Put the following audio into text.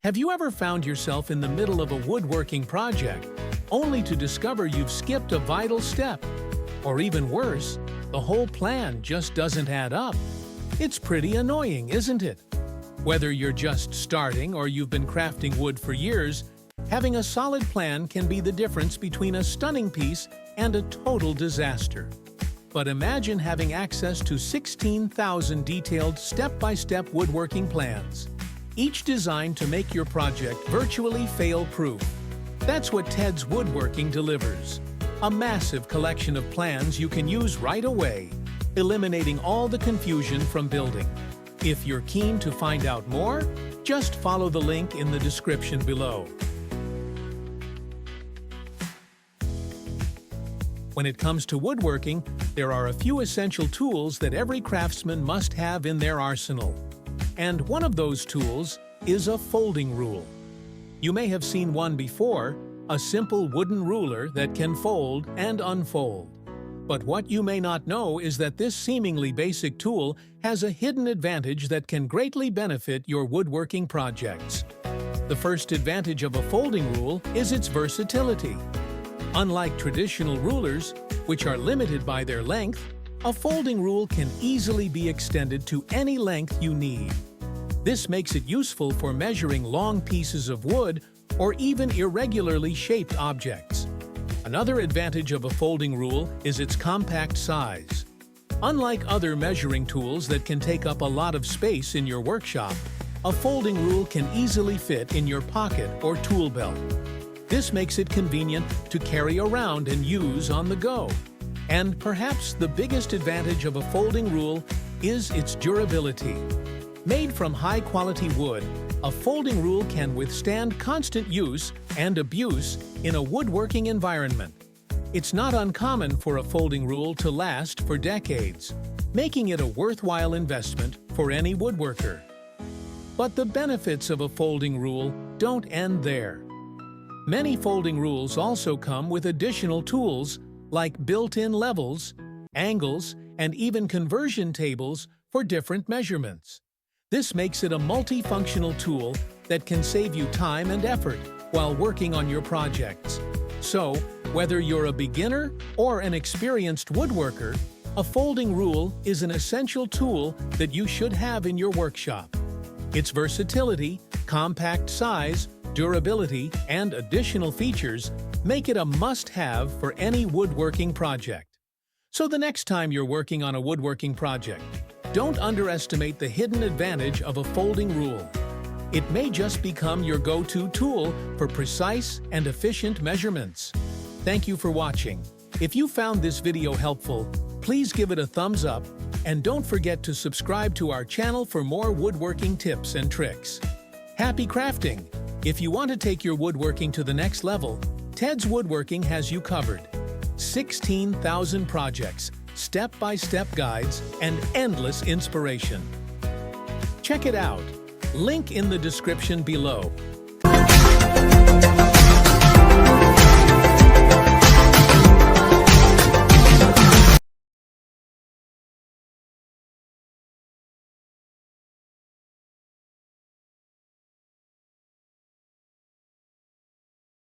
Have you ever found yourself in the middle of a woodworking project, only to discover you've skipped a vital step? Or even worse, the whole plan just doesn't add up. It's pretty annoying, isn't it? Whether you're just starting or you've been crafting wood for years, having a solid plan can be the difference between a stunning piece and a total disaster. But imagine having access to 16,000 detailed step-by-step woodworking plans, each designed to make your project virtually fail-proof. That's what Ted's Woodworking delivers. A massive collection of plans you can use right away, eliminating all the confusion from building. If you're keen to find out more, just follow the link in the description below. When it comes to woodworking, there are a few essential tools that every craftsman must have in their arsenal. And one of those tools is a folding rule. You may have seen one before, a simple wooden ruler that can fold and unfold. But what you may not know is that this seemingly basic tool has a hidden advantage that can greatly benefit your woodworking projects. The first advantage of a folding rule is its versatility. Unlike traditional rulers, which are limited by their length, a folding rule can easily be extended to any length you need. This makes it useful for measuring long pieces of wood or even irregularly shaped objects. Another advantage of a folding rule is its compact size. Unlike other measuring tools that can take up a lot of space in your workshop, a folding rule can easily fit in your pocket or tool belt. This makes it convenient to carry around and use on the go. And perhaps the biggest advantage of a folding rule is its durability. Made from high-quality wood, a folding rule can withstand constant use and abuse in a woodworking environment. It's not uncommon for a folding rule to last for decades, making it a worthwhile investment for any woodworker. But the benefits of a folding rule don't end there. Many folding rules also come with additional tools like built-in levels, angles, and even conversion tables for different measurements. This makes it a multifunctional tool that can save you time and effort while working on your projects. So, whether you're a beginner or an experienced woodworker, a folding rule is an essential tool that you should have in your workshop. Its versatility, compact size, durability, and additional features make it a must-have for any woodworking project. So the next time you're working on a woodworking project, don't underestimate the hidden advantage of a folding rule. It may just become your go-to tool for precise and efficient measurements. Thank you for watching. If you found this video helpful, please give it a thumbs up and don't forget to subscribe to our channel for more woodworking tips and tricks. Happy crafting! If you want to take your woodworking to the next level, Ted's Woodworking has you covered. 16,000 projects, step-by-step guides, and endless inspiration. Check it out. Link in the description below.